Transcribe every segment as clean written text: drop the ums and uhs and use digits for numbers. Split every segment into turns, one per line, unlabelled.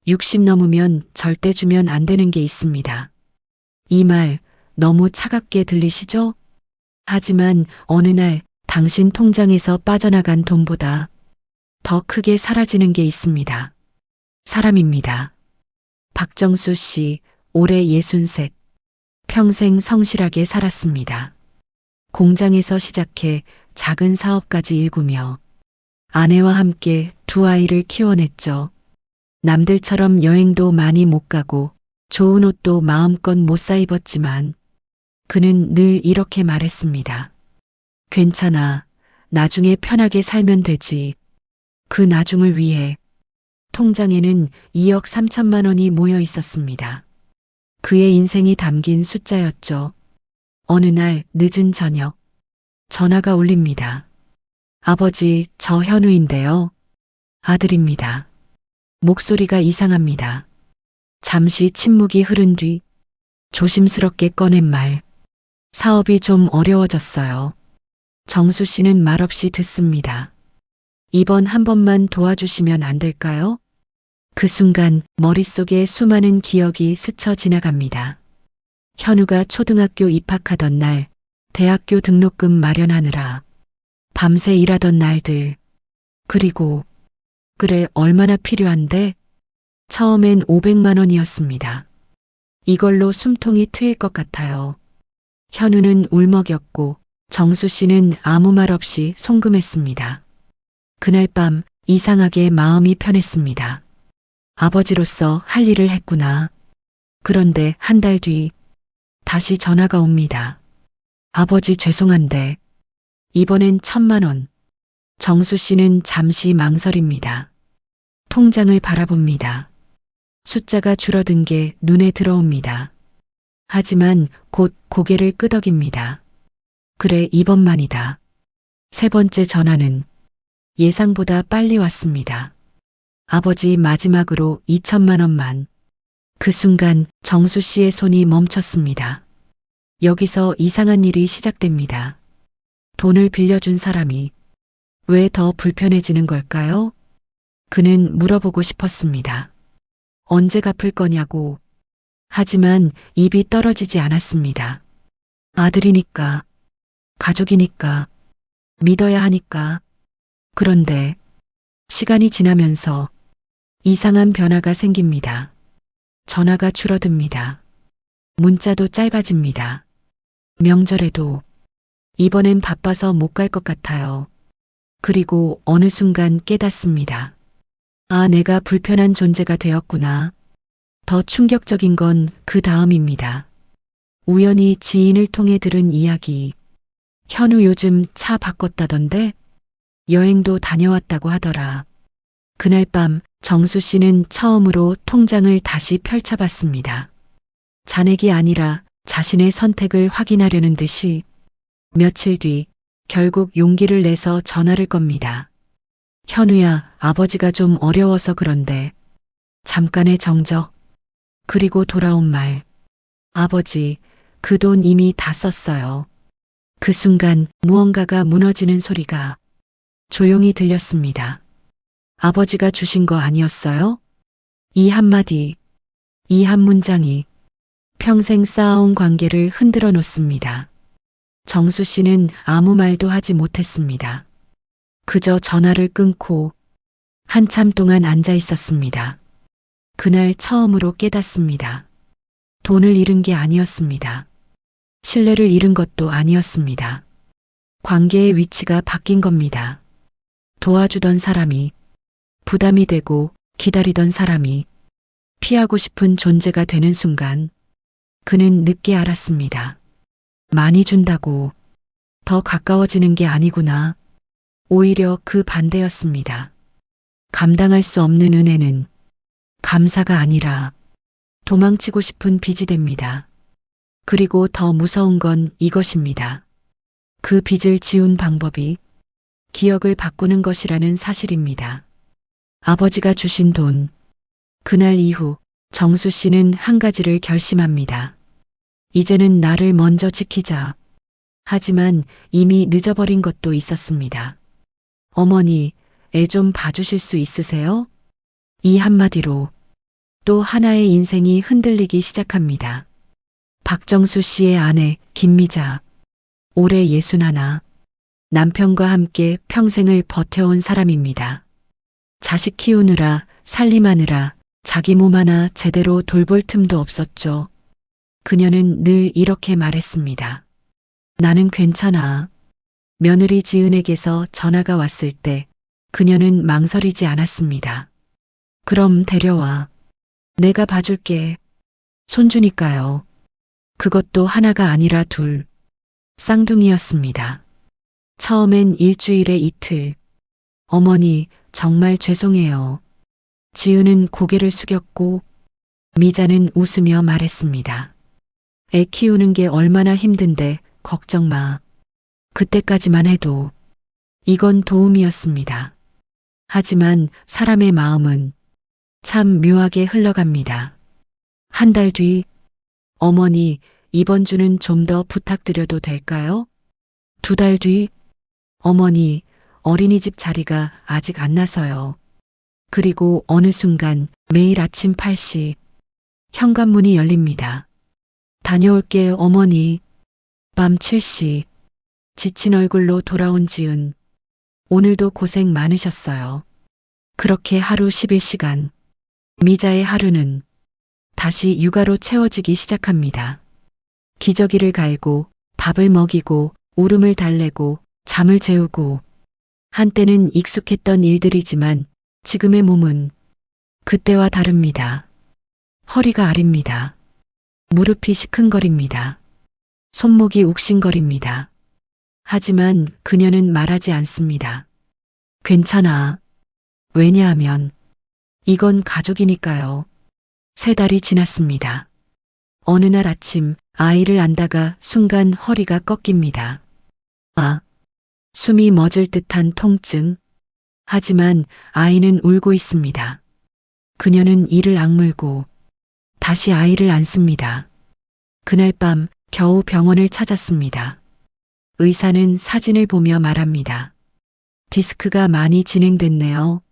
60 넘으면 절대 주면 안 되는 게 있습니다. 이 말 너무 차갑게 들리시죠? 하지만 어느 날 당신 통장에서 빠져나간 돈보다 더 크게 사라지는 게 있습니다. 사람입니다. 박정수 씨, 올해 63, 평생 성실하게 살았습니다. 공장에서 시작해 작은 사업까지 일구며 아내와 함께 두 아이를 키워냈죠. 남들처럼 여행도 많이 못 가고 좋은 옷도 마음껏 못 사 입었지만 그는 늘 이렇게 말했습니다. 괜찮아. 나중에 편하게 살면 되지. 그 나중을 위해 통장에는 2억 3천만 원이 모여 있었습니다. 그의 인생이 담긴 숫자였죠. 어느 날 늦은 저녁 전화가 울립니다. 아버지, 저 현우인데요. 아들입니다. 목소리가 이상합니다. 잠시 침묵이 흐른 뒤 조심스럽게 꺼낸 말. 사업이 좀 어려워졌어요. 정수 씨는 말없이 듣습니다. 이번 한 번만 도와주시면 안 될까요? 그 순간 머릿속에 수많은 기억이 스쳐 지나갑니다. 현우가 초등학교 입학하던 날, 대학교 등록금 마련하느라 밤새 일하던 날들, 그리고 그래 얼마나 필요한데? 처음엔 500만 원이었습니다. 이걸로 숨통이 트일 것 같아요. 현우는 울먹였고 정수 씨는 아무 말 없이 송금했습니다. 그날 밤 이상하게 마음이 편했습니다. 아버지로서 할 일을 했구나. 그런데 한 달 뒤 다시 전화가 옵니다. 아버지 죄송한데 이번엔 1,000만 원. 정수 씨는 잠시 망설입니다. 통장을 바라봅니다. 숫자가 줄어든 게 눈에 들어옵니다. 하지만 곧 고개를 끄덕입니다. 그래, 이번만이다. 세 번째 전화는 예상보다 빨리 왔습니다. 아버지 마지막으로 2천만 원만. 그 순간 정수 씨의 손이 멈췄습니다. 여기서 이상한 일이 시작됩니다. 돈을 빌려준 사람이 왜 더 불편해지는 걸까요? 그는 물어보고 싶었습니다. 언제 갚을 거냐고. 하지만 입이 떨어지지 않았습니다. 아들이니까, 가족이니까, 믿어야 하니까. 그런데 시간이 지나면서 이상한 변화가 생깁니다. 전화가 줄어듭니다. 문자도 짧아집니다. 명절에도 이번엔 바빠서 못 갈 것 같아요. 그리고 어느 순간 깨닫습니다. 아, 내가 불편한 존재가 되었구나. 더 충격적인 건 그 다음입니다. 우연히 지인을 통해 들은 이야기. 현우 요즘 차 바꿨다던데? 여행도 다녀왔다고 하더라. 그날 밤 정수 씨는 처음으로 통장을 다시 펼쳐봤습니다. 잔액이 아니라 자신의 선택을 확인하려는 듯이 며칠 뒤 결국 용기를 내서 전화를 겁니다. 현우야, 아버지가 좀 어려워서 그런데. 잠깐의 정적. 그리고 돌아온 말. 아버지, 그 돈 이미 다 썼어요. 그 순간 무언가가 무너지는 소리가 조용히 들렸습니다. 아버지가 주신 거 아니었어요? 이 한마디, 이 한 문장이 평생 쌓아온 관계를 흔들어 놓습니다. 정수 씨는 아무 말도 하지 못했습니다. 그저 전화를 끊고 한참 동안 앉아 있었습니다. 그날 처음으로 깨닫습니다. 돈을 잃은 게 아니었습니다. 신뢰를 잃은 것도 아니었습니다. 관계의 위치가 바뀐 겁니다. 도와주던 사람이 부담이 되고 기다리던 사람이 피하고 싶은 존재가 되는 순간 그는 늦게 알았습니다. 많이 준다고 더 가까워지는 게 아니구나. 오히려 그 반대였습니다. 감당할 수 없는 은혜는 감사가 아니라 도망치고 싶은 빚이 됩니다. 그리고 더 무서운 건 이것입니다. 그 빚을 지운 방법이 기억을 바꾸는 것이라는 사실입니다. 아버지가 주신 돈. 그날 이후 정수 씨는 한 가지를 결심합니다. 이제는 나를 먼저 지키자. 하지만 이미 늦어버린 것도 있었습니다. 어머니, 애 좀 봐주실 수 있으세요? 이 한마디로 또 하나의 인생이 흔들리기 시작합니다. 박정수 씨의 아내 김미자. 올해 61. 남편과 함께 평생을 버텨온 사람입니다. 자식 키우느라 살림하느라 자기 몸 하나 제대로 돌볼 틈도 없었죠. 그녀는 늘 이렇게 말했습니다. 나는 괜찮아. 며느리 지은에게서 전화가 왔을 때 그녀는 망설이지 않았습니다. 그럼 데려와. 내가 봐줄게. 손주니까요. 그것도 하나가 아니라 둘. 쌍둥이였습니다. 처음엔 일주일에 이틀. 어머니, 정말 죄송해요. 지은은 고개를 숙였고 미자는 웃으며 말했습니다. 애 키우는 게 얼마나 힘든데 걱정 마. 그때까지만 해도 이건 도움이었습니다. 하지만 사람의 마음은 참 묘하게 흘러갑니다. 한 달 뒤, 어머니, 이번 주는 좀 더 부탁드려도 될까요? 2달 뒤, 어머니, 어린이집 자리가 아직 안 나서요. 그리고 어느 순간 매일 아침 8시 현관문이 열립니다. 다녀올게 어머니. 밤 7시 지친 얼굴로 돌아온 지은. 오늘도 고생 많으셨어요. 그렇게 하루 11시간. 미자의 하루는 다시 육아로 채워지기 시작합니다. 기저귀를 갈고 밥을 먹이고 울음을 달래고 잠을 재우고. 한때는 익숙했던 일들이지만 지금의 몸은 그때와 다릅니다. 허리가 아립니다. 무릎이 시큰거립니다. 손목이 욱신거립니다. 하지만 그녀는 말하지 않습니다. 괜찮아. 왜냐하면 이건 가족이니까요. 3달이 지났습니다. 어느 날 아침 아이를 안다가 순간 허리가 꺾입니다. 숨이 멎을 듯한 통증. 하지만 아이는 울고 있습니다. 그녀는 이를 악물고 다시 아이를 안습니다. 그날 밤 겨우 병원을 찾았습니다. 의사는 사진을 보며 말합니다. 디스크가 많이 진행됐네요.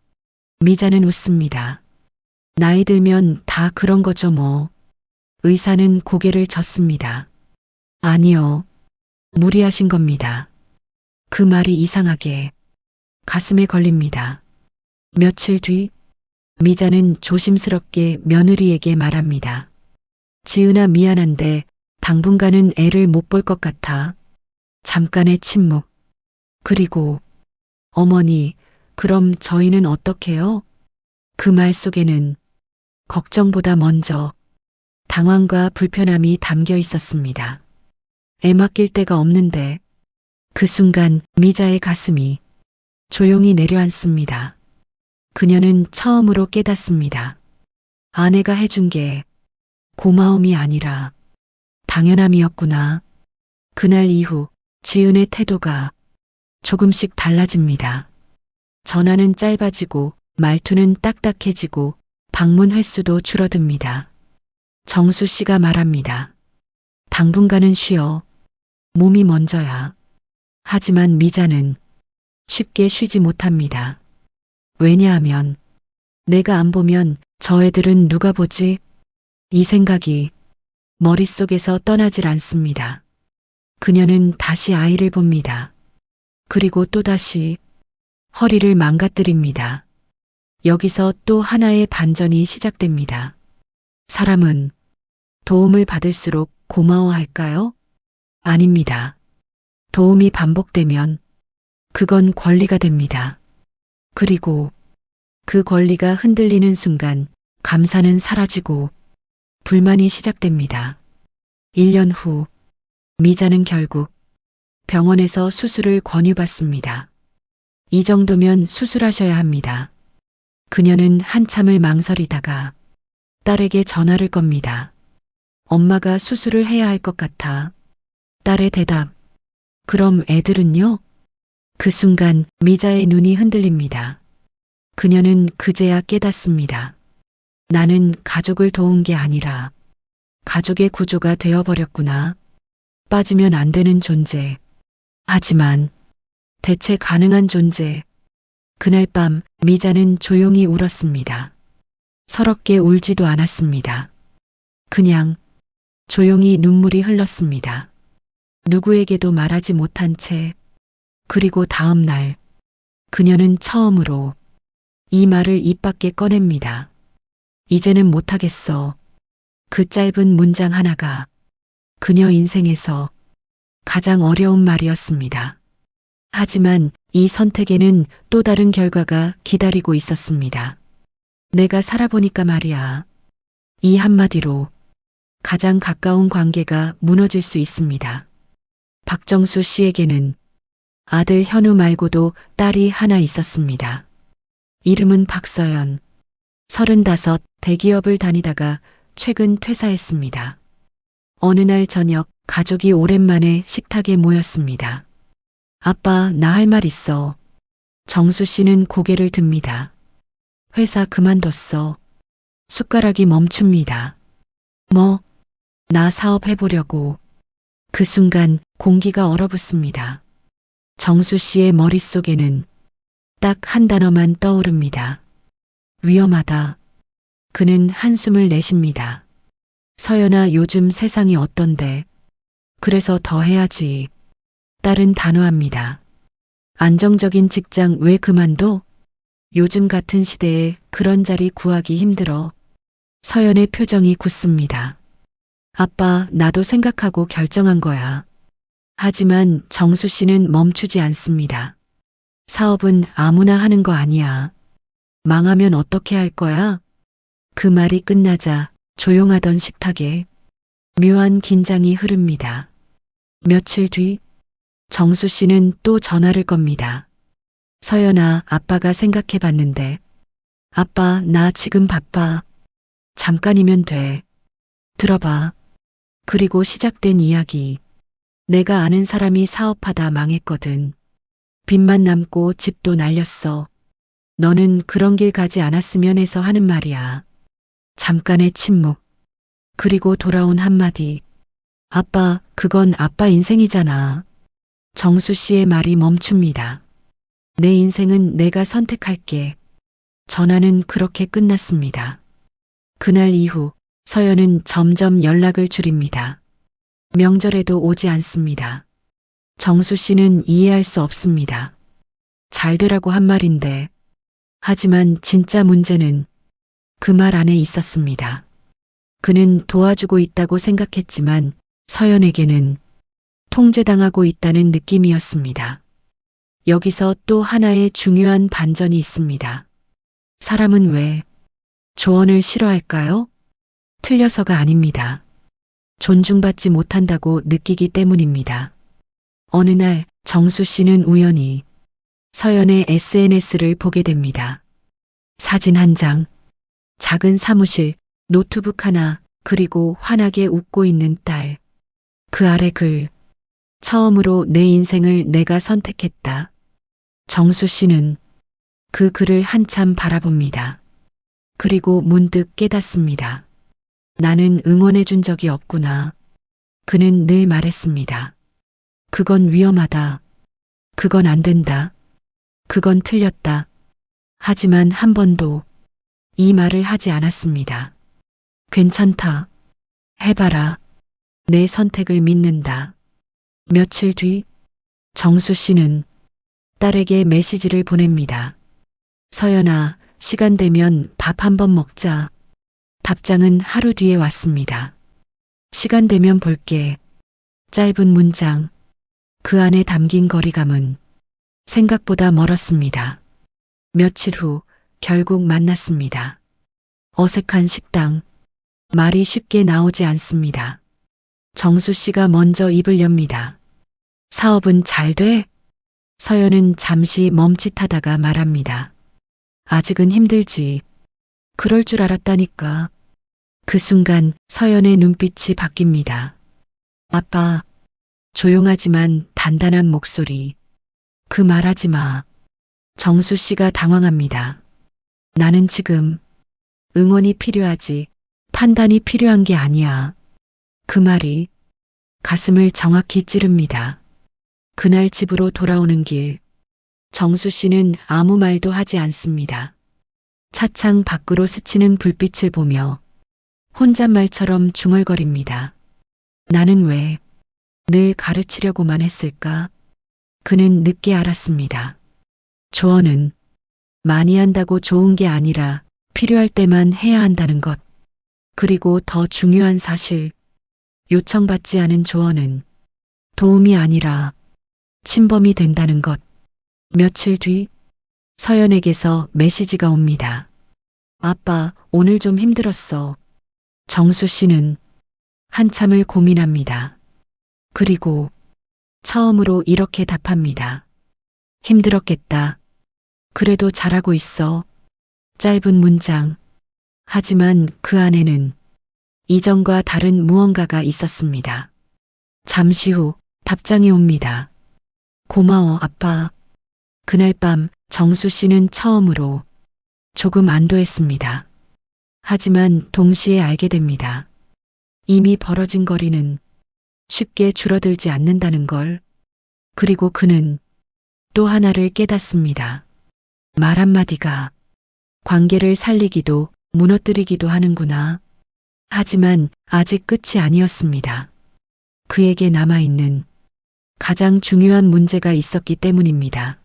미자는 웃습니다. 나이 들면 다 그런 거죠 뭐. 의사는 고개를 젓습니다. 아니요. 무리하신 겁니다. 그 말이 이상하게 가슴에 걸립니다. 며칠 뒤 미자는 조심스럽게 며느리에게 말합니다. 지은아 미안한데 당분간은 애를 못 볼 것 같아. 잠깐의 침묵. 그리고 어머니, 그럼 저희는 어떡해요? 그 말 속에는 걱정보다 먼저 당황과 불편함이 담겨 있었습니다. 애 맡길 데가 없는데. 그 순간 미자의 가슴이 조용히 내려앉습니다. 그녀는 처음으로 깨닫습니다. 아내가 해준 게 고마움이 아니라 당연함이었구나. 그날 이후 지은의 태도가 조금씩 달라집니다. 전화는 짧아지고 말투는 딱딱해지고 방문 횟수도 줄어듭니다. 정수 씨가 말합니다. 당분간은 쉬어. 몸이 먼저야. 하지만 미자는 쉽게 쉬지 못합니다. 왜냐하면 내가 안 보면 저 애들은 누가 보지? 이 생각이 머릿속에서 떠나질 않습니다. 그녀는 다시 아이를 봅니다. 그리고 또다시 허리를 망가뜨립니다. 여기서 또 하나의 반전이 시작됩니다. 사람은 도움을 받을수록 고마워할까요? 아닙니다. 도움이 반복되면 그건 권리가 됩니다. 그리고 그 권리가 흔들리는 순간 감사는 사라지고 불만이 시작됩니다. 1년 후 미자는 결국 병원에서 수술을 권유받습니다. 이 정도면 수술하셔야 합니다. 그녀는 한참을 망설이다가 딸에게 전화를 겁니다. 엄마가 수술을 해야 할 것 같아. 딸의 대답. 그럼 애들은요? 그 순간 미자의 눈이 흔들립니다. 그녀는 그제야 깨닫습니다. 나는 가족을 도운 게 아니라 가족의 구조가 되어버렸구나. 빠지면 안 되는 존재. 하지만 대체 가능한 존재. 그날 밤 미자는 조용히 울었습니다. 서럽게 울지도 않았습니다. 그냥 조용히 눈물이 흘렀습니다. 누구에게도 말하지 못한 채. 그리고 다음 날 그녀는 처음으로 이 말을 입 밖에 꺼냅니다. 이제는 못하겠어. 그 짧은 문장 하나가 그녀 인생에서 가장 어려운 말이었습니다. 하지만 이 선택에는 또 다른 결과가 기다리고 있었습니다. 내가 살아보니까 말이야. 이 한마디로 가장 가까운 관계가 무너질 수 있습니다. 박정수 씨에게는 아들 현우 말고도 딸이 하나 있었습니다. 이름은 박서연. 35, 대기업을 다니다가 최근 퇴사했습니다. 어느 날 저녁 가족이 오랜만에 식탁에 모였습니다. 아빠, 나 할 말 있어. 정수 씨는 고개를 듭니다. 회사 그만뒀어. 숟가락이 멈춥니다. 뭐? 나 사업 해보려고. 그 순간 공기가 얼어붙습니다. 정수 씨의 머릿속에는 딱 한 단어만 떠오릅니다. 위험하다. 그는 한숨을 내쉽니다. 서연아, 요즘 세상이 어떤데? 그래서 더 해야지. 딸은 단호합니다. 안정적인 직장 왜 그만둬? 요즘 같은 시대에 그런 자리 구하기 힘들어. 서연의 표정이 굳습니다. 아빠, 나도 생각하고 결정한 거야. 하지만 정수 씨는 멈추지 않습니다. 사업은 아무나 하는 거 아니야. 망하면 어떻게 할 거야? 그 말이 끝나자 조용하던 식탁에 묘한 긴장이 흐릅니다. 며칠 뒤 정수 씨는 또 전화를 겁니다. 서연아, 아빠가 생각해 봤는데. 아빠, 나 지금 바빠. 잠깐이면 돼. 들어봐. 그리고 시작된 이야기. 내가 아는 사람이 사업하다 망했거든. 빚만 남고 집도 날렸어. 너는 그런 길 가지 않았으면 해서 하는 말이야. 잠깐의 침묵. 그리고 돌아온 한마디. 아빠, 그건 아빠 인생이잖아. 정수 씨의 말이 멈춥니다. 내 인생은 내가 선택할게. 전화는 그렇게 끝났습니다. 그날 이후 서연은 점점 연락을 줄입니다. 명절에도 오지 않습니다. 정수 씨는 이해할 수 없습니다. 잘 되라고 한 말인데. 하지만 진짜 문제는 그 말 안에 있었습니다. 그는 도와주고 있다고 생각했지만 서연에게는 통제당하고 있다는 느낌이었습니다. 여기서 또 하나의 중요한 반전이 있습니다. 사람은 왜 조언을 싫어할까요? 틀려서가 아닙니다. 존중받지 못한다고 느끼기 때문입니다. 어느 날 정수 씨는 우연히 서연의 SNS를 보게 됩니다. 사진 한 장, 작은 사무실, 노트북 하나, 그리고 환하게 웃고 있는 딸. 그 아래 글. 처음으로 내 인생을 내가 선택했다. 정수 씨는 그 글을 한참 바라봅니다. 그리고 문득 깨닫습니다. 나는 응원해 준 적이 없구나. 그는 늘 말했습니다. 그건 위험하다. 그건 안 된다. 그건 틀렸다. 하지만 한 번도 이 말을 하지 않았습니다. 괜찮다. 해봐라. 내 선택을 믿는다. 며칠 뒤 정수 씨는 딸에게 메시지를 보냅니다. 서연아, 시간 되면 밥 한번 먹자. 답장은 하루 뒤에 왔습니다. 시간 되면 볼게. 짧은 문장. 그 안에 담긴 거리감은 생각보다 멀었습니다. 며칠 후 결국 만났습니다. 어색한 식당. 말이 쉽게 나오지 않습니다. 정수 씨가 먼저 입을 엽니다. 사업은 잘 돼? 서연은 잠시 멈칫하다가 말합니다. 아직은 힘들지. 그럴 줄 알았다니까. 그 순간 서연의 눈빛이 바뀝니다. 아빠. 조용하지만 단단한 목소리. 그 말하지 마. 정수 씨가 당황합니다. 나는 지금 응원이 필요하지 판단이 필요한 게 아니야. 그 말이 가슴을 정확히 찌릅니다. 그날 집으로 돌아오는 길, 정수 씨는 아무 말도 하지 않습니다. 차창 밖으로 스치는 불빛을 보며 혼잣말처럼 중얼거립니다. 나는 왜 늘 가르치려고만 했을까? 그는 늦게 알았습니다. 조언은 많이 한다고 좋은 게 아니라 필요할 때만 해야 한다는 것. 그리고 더 중요한 사실, 요청받지 않은 조언은 도움이 아니라 침범이 된다는 것. 며칠 뒤 서연에게서 메시지가 옵니다. 아빠, 오늘 좀 힘들었어. 정수 씨는 한참을 고민합니다. 그리고 처음으로 이렇게 답합니다. 힘들었겠다. 그래도 잘하고 있어. 짧은 문장. 하지만 그 안에는 이전과 다른 무언가가 있었습니다. 잠시 후 답장이 옵니다. 고마워, 아빠. 그날 밤 정수 씨는 처음으로 조금 안도했습니다. 하지만 동시에 알게 됩니다. 이미 벌어진 거리는 쉽게 줄어들지 않는다는 걸. 그리고 그는 또 하나를 깨닫습니다. 말 한마디가 관계를 살리기도 무너뜨리기도 하는구나. 하지만 아직 끝이 아니었습니다. 그에게 남아있는 가장 중요한 문제가 있었기 때문입니다.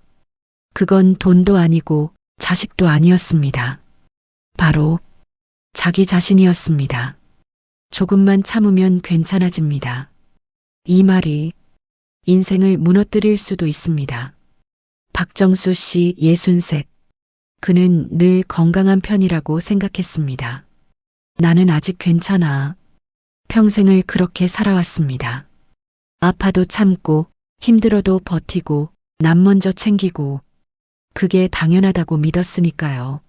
그건 돈도 아니고 자식도 아니었습니다. 바로 자기 자신이었습니다. 조금만 참으면 괜찮아집니다. 이 말이 인생을 무너뜨릴 수도 있습니다. 박정수 씨 63. 그는 늘 건강한 편이라고 생각했습니다. 나는 아직 괜찮아. 평생을 그렇게 살아왔습니다. 아파도 참고 힘들어도 버티고 남 먼저 챙기고 그게 당연하다고 믿었으니까요.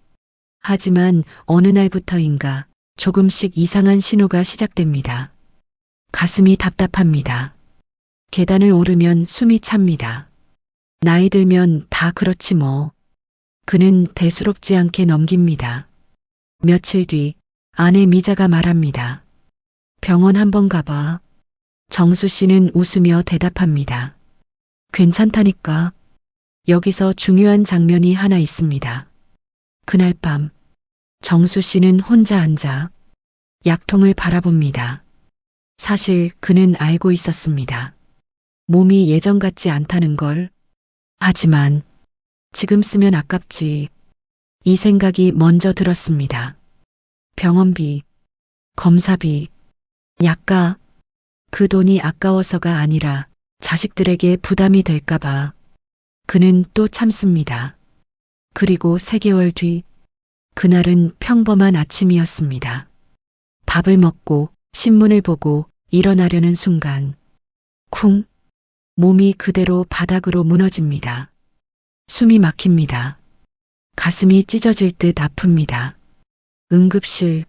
하지만 어느 날부터인가 조금씩 이상한 신호가 시작됩니다. 가슴이 답답합니다. 계단을 오르면 숨이 찹니다. 나이 들면 다 그렇지 뭐. 그는 대수롭지 않게 넘깁니다. 며칠 뒤 아내 미자가 말합니다. 병원 한번 가봐. 정수 씨는 웃으며 대답합니다. 괜찮다니까. 여기서 중요한 장면이 하나 있습니다. 그날 밤 정수 씨는 혼자 앉아 약통을 바라봅니다. 사실 그는 알고 있었습니다. 몸이 예전 같지 않다는 걸. 하지만 지금 쓰면 아깝지. 이 생각이 먼저 들었습니다. 병원비, 검사비, 약가. 그 돈이 아까워서가 아니라 자식들에게 부담이 될까봐. 그는 또 참습니다. 그리고 3개월 뒤, 그날은 평범한 아침이었습니다. 밥을 먹고 신문을 보고 일어나려는 순간, 쿵! 몸이 그대로 바닥으로 무너집니다. 숨이 막힙니다. 가슴이 찢어질 듯 아픕니다. 응급실,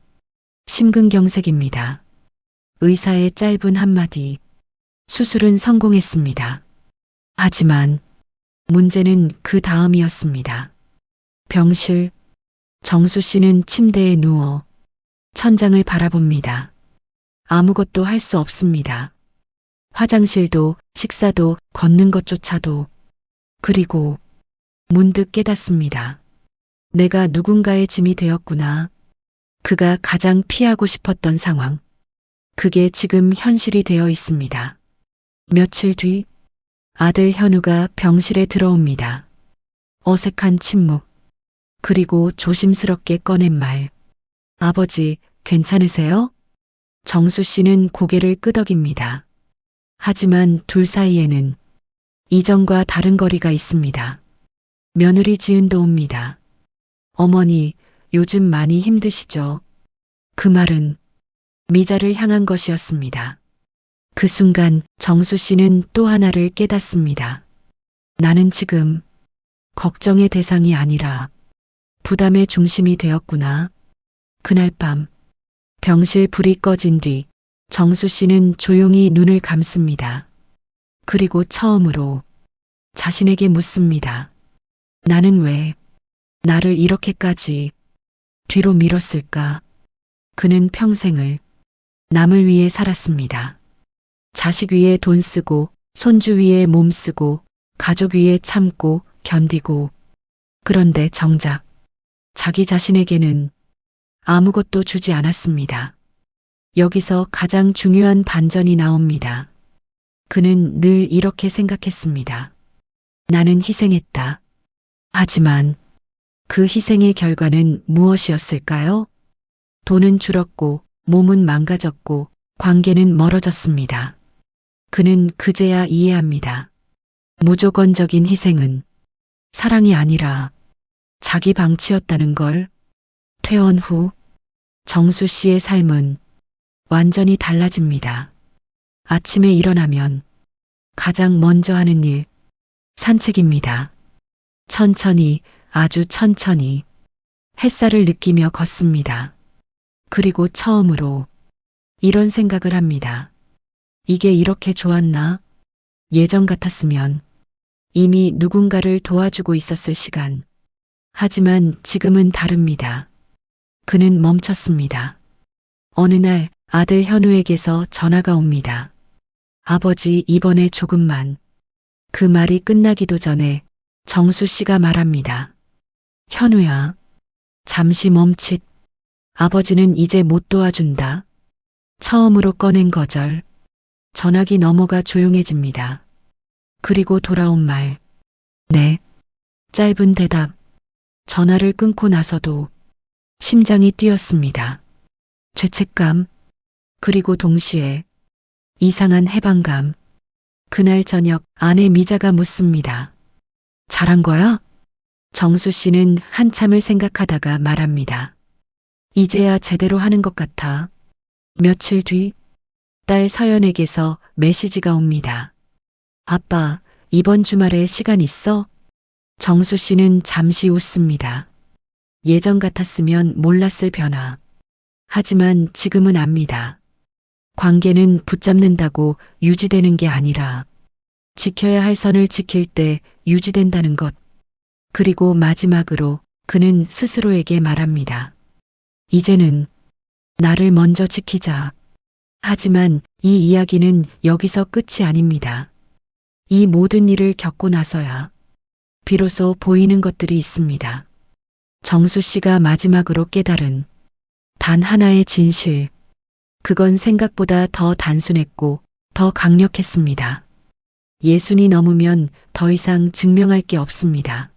심근경색입니다. 의사의 짧은 한마디, 수술은 성공했습니다. 하지만 문제는 그 다음이었습니다. 병실, 정수 씨는 침대에 누워 천장을 바라봅니다. 아무것도 할 수 없습니다. 화장실도 식사도 걷는 것조차도. 그리고 문득 깨닫습니다. 내가 누군가의 짐이 되었구나. 그가 가장 피하고 싶었던 상황. 그게 지금 현실이 되어 있습니다. 며칠 뒤 아들 현우가 병실에 들어옵니다. 어색한 침묵. 그리고 조심스럽게 꺼낸 말. 아버지, 괜찮으세요? 정수 씨는 고개를 끄덕입니다. 하지만 둘 사이에는 이전과 다른 거리가 있습니다. 며느리 지은도 옵니다. 어머니, 요즘 많이 힘드시죠? 그 말은 미자를 향한 것이었습니다. 그 순간 정수 씨는 또 하나를 깨닫습니다. 나는 지금 걱정의 대상이 아니라 부담의 중심이 되었구나. 그날 밤 병실 불이 꺼진 뒤 정수 씨는 조용히 눈을 감습니다. 그리고 처음으로 자신에게 묻습니다. 나는 왜 나를 이렇게까지 뒤로 밀었을까? 그는 평생을 남을 위해 살았습니다. 자식 위에 돈 쓰고, 손주 위에 몸 쓰고, 가족 위에 참고, 견디고. 그런데 정작 자기 자신에게는 아무것도 주지 않았습니다. 여기서 가장 중요한 반전이 나옵니다. 그는 늘 이렇게 생각했습니다. 나는 희생했다. 하지만 그 희생의 결과는 무엇이었을까요? 돈은 줄었고 몸은 망가졌고 관계는 멀어졌습니다. 그는 그제야 이해합니다. 무조건적인 희생은 사랑이 아니라 자기 방치였다는 걸. 퇴원 후 정수 씨의 삶은 완전히 달라집니다. 아침에 일어나면 가장 먼저 하는 일, 산책입니다. 천천히, 아주 천천히 햇살을 느끼며 걷습니다. 그리고 처음으로 이런 생각을 합니다. 이게 이렇게 좋았나? 예전 같았으면 이미 누군가를 도와주고 있었을 시간. 하지만 지금은 다릅니다. 그는 멈췄습니다. 어느 날 아들 현우에게서 전화가 옵니다. 아버지, 이번에 조금만. 그 말이 끝나기도 전에 정수 씨가 말합니다. 현우야, 잠시 멈칫. 아버지는 이제 못 도와준다. 처음으로 꺼낸 거절. 전화기 넘어가 조용해집니다. 그리고 돌아온 말. 네. 짧은 대답. 전화를 끊고 나서도 심장이 뛰었습니다. 죄책감, 그리고 동시에 이상한 해방감. 그날 저녁 아내 미자가 묻습니다. 잘한 거야? 정수 씨는 한참을 생각하다가 말합니다. 이제야 제대로 하는 것 같아. 며칠 뒤 딸 서연에게서 메시지가 옵니다. 아빠, 이번 주말에 시간 있어? 정수 씨는 잠시 웃습니다. 예전 같았으면 몰랐을 변화. 하지만 지금은 압니다. 관계는 붙잡는다고 유지되는 게 아니라 지켜야 할 선을 지킬 때 유지된다는 것. 그리고 마지막으로 그는 스스로에게 말합니다. 이제는 나를 먼저 지키자. 하지만 이 이야기는 여기서 끝이 아닙니다. 이 모든 일을 겪고 나서야 비로소 보이는 것들이 있습니다. 정수 씨가 마지막으로 깨달은 단 하나의 진실. 그건 생각보다 더 단순했고 더 강력했습니다. 예순이 넘으면 더 이상 증명할 게 없습니다.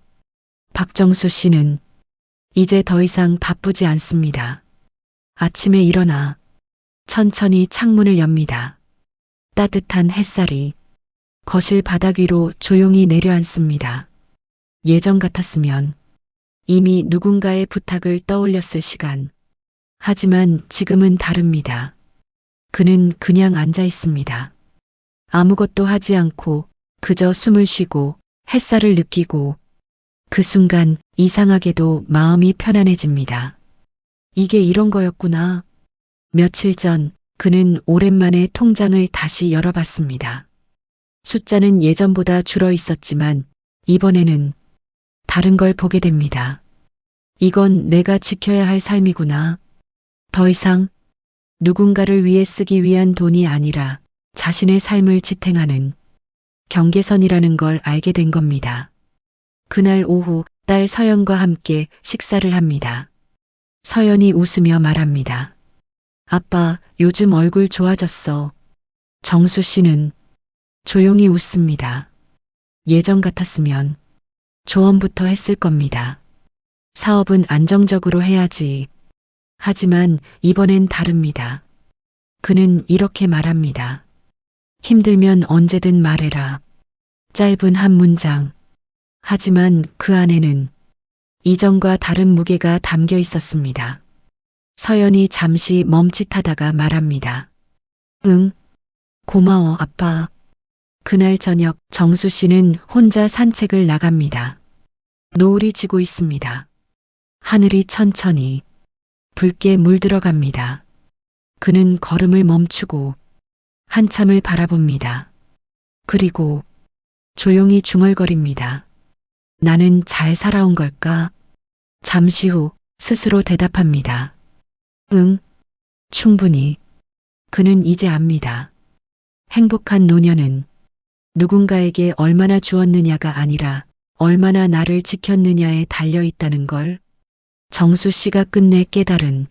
박정수 씨는 이제 더 이상 바쁘지 않습니다. 아침에 일어나 천천히 창문을 엽니다. 따뜻한 햇살이 거실 바닥 위로 조용히 내려앉습니다. 예전 같았으면 이미 누군가의 부탁을 떠올렸을 시간. 하지만 지금은 다릅니다. 그는 그냥 앉아 있습니다. 아무것도 하지 않고 그저 숨을 쉬고 햇살을 느끼고 그 순간 이상하게도 마음이 편안해집니다. 이게 이런 거였구나. 며칠 전 그는 오랜만에 통장을 다시 열어봤습니다. 숫자는 예전보다 줄어 있었지만 이번에는 다른 걸 보게 됩니다. 이건 내가 지켜야 할 삶이구나. 더 이상 누군가를 위해 쓰기 위한 돈이 아니라 자신의 삶을 지탱하는 경계선이라는 걸 알게 된 겁니다. 그날 오후 딸 서연과 함께 식사를 합니다. 서연이 웃으며 말합니다. 아빠, 요즘 얼굴 좋아졌어. 정수 씨는 조용히 웃습니다. 예전 같았으면 조언부터 했을 겁니다. 사업은 안정적으로 해야지. 하지만 이번엔 다릅니다. 그는 이렇게 말합니다. 힘들면 언제든 말해라. 짧은 한 문장. 하지만 그 안에는 이전과 다른 무게가 담겨 있었습니다. 서연이 잠시 멈칫하다가 말합니다. 응, 고마워, 아빠. 그날 저녁 정수 씨는 혼자 산책을 나갑니다. 노을이 지고 있습니다. 하늘이 천천히 붉게 물들어갑니다. 그는 걸음을 멈추고 한참을 바라봅니다. 그리고 조용히 중얼거립니다. 나는 잘 살아온 걸까? 잠시 후 스스로 대답합니다. 응, 충분히. 그는 이제 압니다. 행복한 노년은 누군가에게 얼마나 주었느냐가 아니라 얼마나 나를 지켰느냐에 달려 있다는 걸. 정수 씨가 끝내 깨달은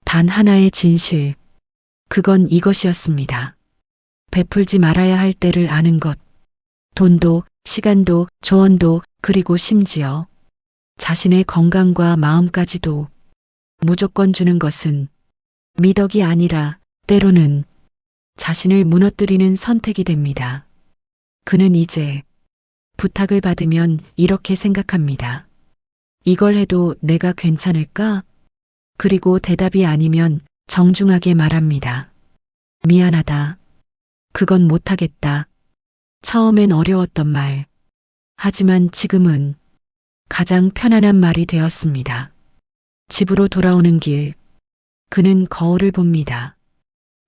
단 하나의 진실. 그건 이것이었습니다. 베풀지 말아야 할 때를 아는 것. 돈도, 시간도, 조언도, 그리고 심지어 자신의 건강과 마음까지도 무조건 주는 것은 미덕이 아니라 때로는 자신을 무너뜨리는 선택이 됩니다. 그는 이제 부탁을 받으면 이렇게 생각합니다. 이걸 해도 내가 괜찮을까? 그리고 대답이 아니면 정중하게 말합니다. 미안하다. 그건 못하겠다. 처음엔 어려웠던 말. 하지만 지금은 가장 편안한 말이 되었습니다. 집으로 돌아오는 길. 그는 거울을 봅니다.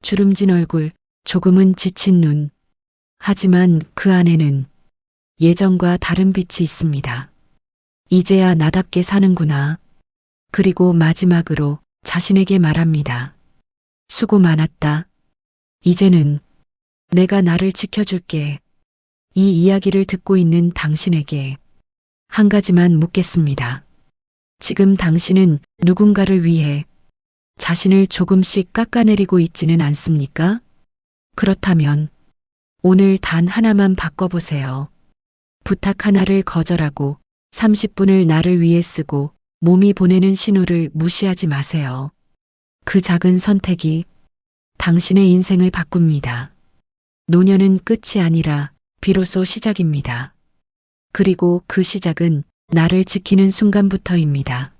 주름진 얼굴, 조금은 지친 눈. 하지만 그 안에는 예전과 다른 빛이 있습니다. 이제야 나답게 사는구나. 그리고 마지막으로 자신에게 말합니다. 수고 많았다. 이제는 내가 나를 지켜줄게. 이 이야기를 듣고 있는 당신에게 한 가지만 묻겠습니다. 지금 당신은 누군가를 위해 자신을 조금씩 깎아내리고 있지는 않습니까? 그렇다면 오늘 단 하나만 바꿔보세요. 부탁 하나를 거절하고 30분을 나를 위해 쓰고 몸이 보내는 신호를 무시하지 마세요. 그 작은 선택이 당신의 인생을 바꿉니다. 노년은 끝이 아니라 비로소 시작입니다. 그리고 그 시작은 나를 지키는 순간부터입니다.